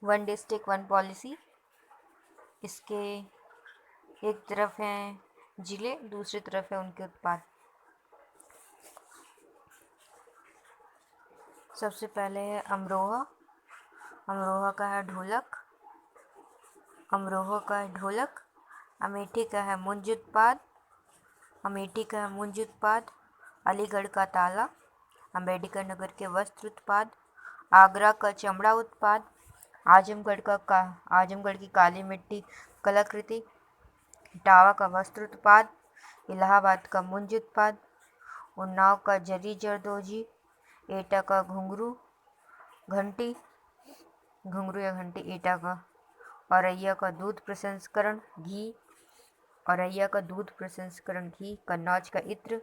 One district one policy, इसके एक तरफ हैं जिले, दूसरी तरफ है उनके उत्पाद। सबसे पहले है अमरोहा। अमरोहा का है ढोलक। अमरोहा का है ढोलक। अमेठी का है मुंज उत्पाद। अमेठी का है मुंज उत्पाद। अलीगढ़ का ताला। अम्बेडकर नगर के वस्त्र उत्पाद। आगरा का चमड़ा उत्पाद। आजमगढ़ की काली मिट्टी कलाकृति। इटावा का वस्त्र उत्पाद। इलाहाबाद का मुंज उत्पाद। उन्नाव का जरी जरदोजी। एटा का घुंघरू घंटी या घंटी एटा का। औरैया का दूध प्रसंस्करण घी। औरैया का दूध प्रसंस्करण घी। कन्नौज का इत्र।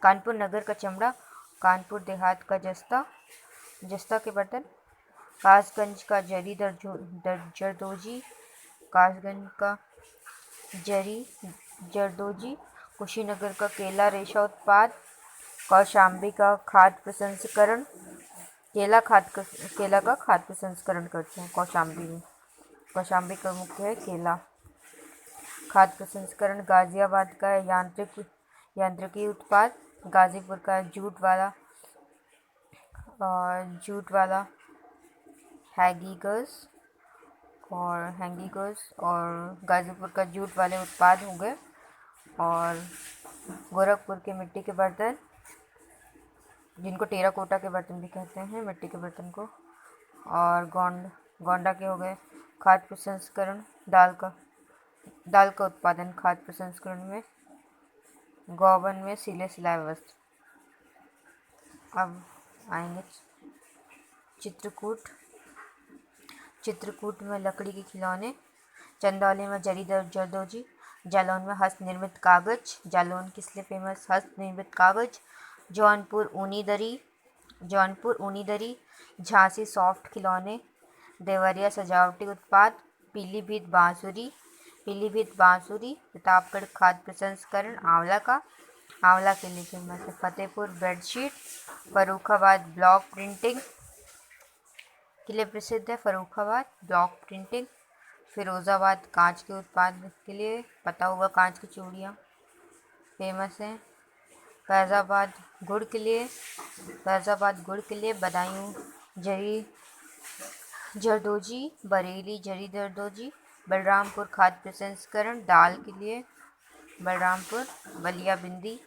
कानपुर नगर का चमड़ा। कानपुर देहात का जस्ता के बर्तन। कासगंज का जरी जरदोजी। कासगंज का जरी जरदोजी। कुशीनगर का केला रेशा उत्पाद। कौशाम्बी का खाद्य प्रसंस्करण। केला का खाद्य प्रसंस्करण करते हैं कौशाम्बी में। कौशाम्बी का मुख्य है केला। खाद्य प्रसंस्करण गाजियाबाद का है यांत्रिकी उत्पाद। गाजीपुर का है जूट वाला हैंगीगर्स और गाजीपुर का जूट वाले उत्पाद हो गए। और गोरखपुर के मिट्टी के बर्तन, जिनको टेराकोटा के बर्तन भी कहते हैं, मिट्टी के बर्तन को। और गोंडा के हो गए खाद्य प्रसंस्करण दाल का उत्पादन खाद्य प्रसंस्करण में। गौबन में सिले सिलाए वस्त्र। अब आएंगे चित्रकूट में लकड़ी के खिलौने। चंदौली में जरी जरदोजी। जालौन में हस्त निर्मित कागज। जालौन किस लिए फेमस? हस्त निर्मित कागज। जौनपुर ऊनी दरी। झांसी सॉफ्ट खिलौने। देवरिया सजावटी उत्पाद। पीलीभीत बांसुरी। प्रतापगढ़ खाद्य प्रसंस्करण आंवला के लिए फेमस है। Fatehpur bedsheet. Farrukhabad block printing के लिए प्रसिद्ध है। Farrukhabad block printing. फिरोजाबाद कांच के उत्पाद के लिए, पता होगा, कांच की चूड़ियाँ फेमस हैं। फैज़ाबाद गुड़ के लिए। बदायूं जरी जरदोजी। बरेली जरी जरदोजी। बलरामपुर खाद्य प्रसंस्करण दाल के लिए। बलरामपुर। बलिया बिंदी।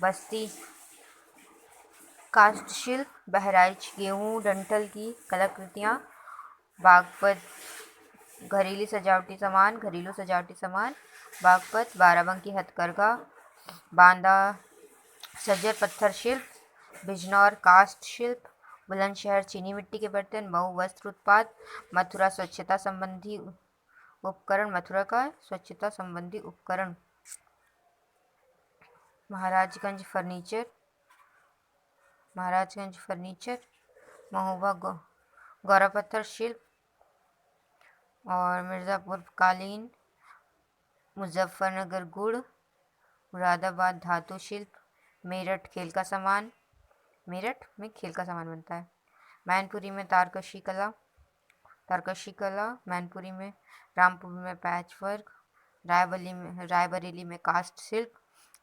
बस्ती काष्ठ शिल्प। बहराइच गेहूं डंठल की कलाकृतियाँ। बागपत घरेलू सजावटी सामान। बागपत बाराबंकी हथकरघा। बांदा सज्जर पत्थर शिल्प। बिजनौर काष्ठ शिल्प। बुलंदशहर चीनी मिट्टी के बर्तन। मऊ वस्त्र उत्पाद। मथुरा का स्वच्छता संबंधी उपकरण। महाराजगंज फर्नीचर। महोबा गौरा पत्थर शिल्प। और मिर्ज़ापुर कालीन। मुजफ्फरनगर गुड़। मुरादाबाद धातु शिल्प। मेरठ में खेल का सामान बनता है। मैनपुरी में तारकशी कला। मैनपुरी में। रामपुर में पैच वर्क। रायबरेली में कास्ट शिल्प।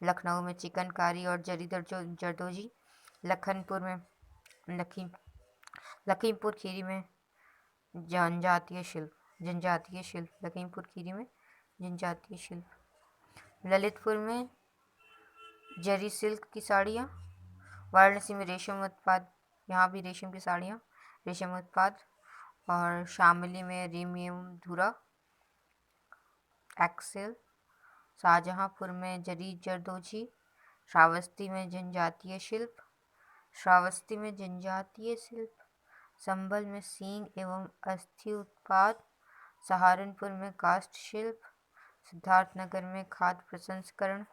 लखनऊ में चिकनकारी और जरी जरदोजी। लखीमपुर खीरी में जनजातीय शिल्प। ललितपुर में जरी सिल्क की साड़ियाँ। वाराणसी में रेशम उत्पाद, यहाँ भी रेशम की साड़ियाँ, रेशम उत्पाद। और शामली में रीमियम धुरा एक्सेल। शाहजहाँपुर में जरी जरदोजी। श्रावस्ती में जनजातीय शिल्प। संभल में सींग एवं अस्थि उत्पाद। सहारनपुर में काष्ठ शिल्प। सिद्धार्थनगर में खाद्य प्रसंस्करण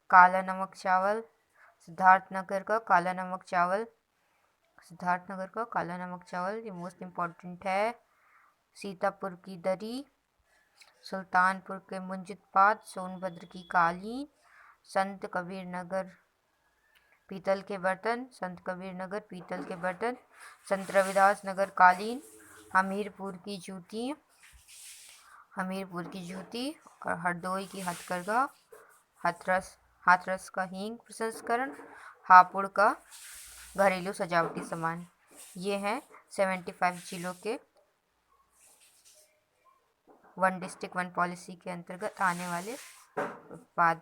काला नमक चावल ये मोस्ट इम्पॉर्टेंट है। सीतापुर की दरी। सुल्तानपुर के मुंज उत्पाद। सोनभद्र की कालीन। संत कबीर नगर पीतल के बर्तन, संत कबीर नगर पीतल के बर्तन, संत रविदास नगर कालीन, हमीरपुर की जूती और हरदोई की हथकरघा, हाथरस का हींग प्रसंस्करण, हापुड़ का घरेलू सजावटी सामान। ये हैं 75 जिलों के वन डिस्ट्रिक्ट वन पॉलिसी के अंतर्गत आने वाले उत्पाद।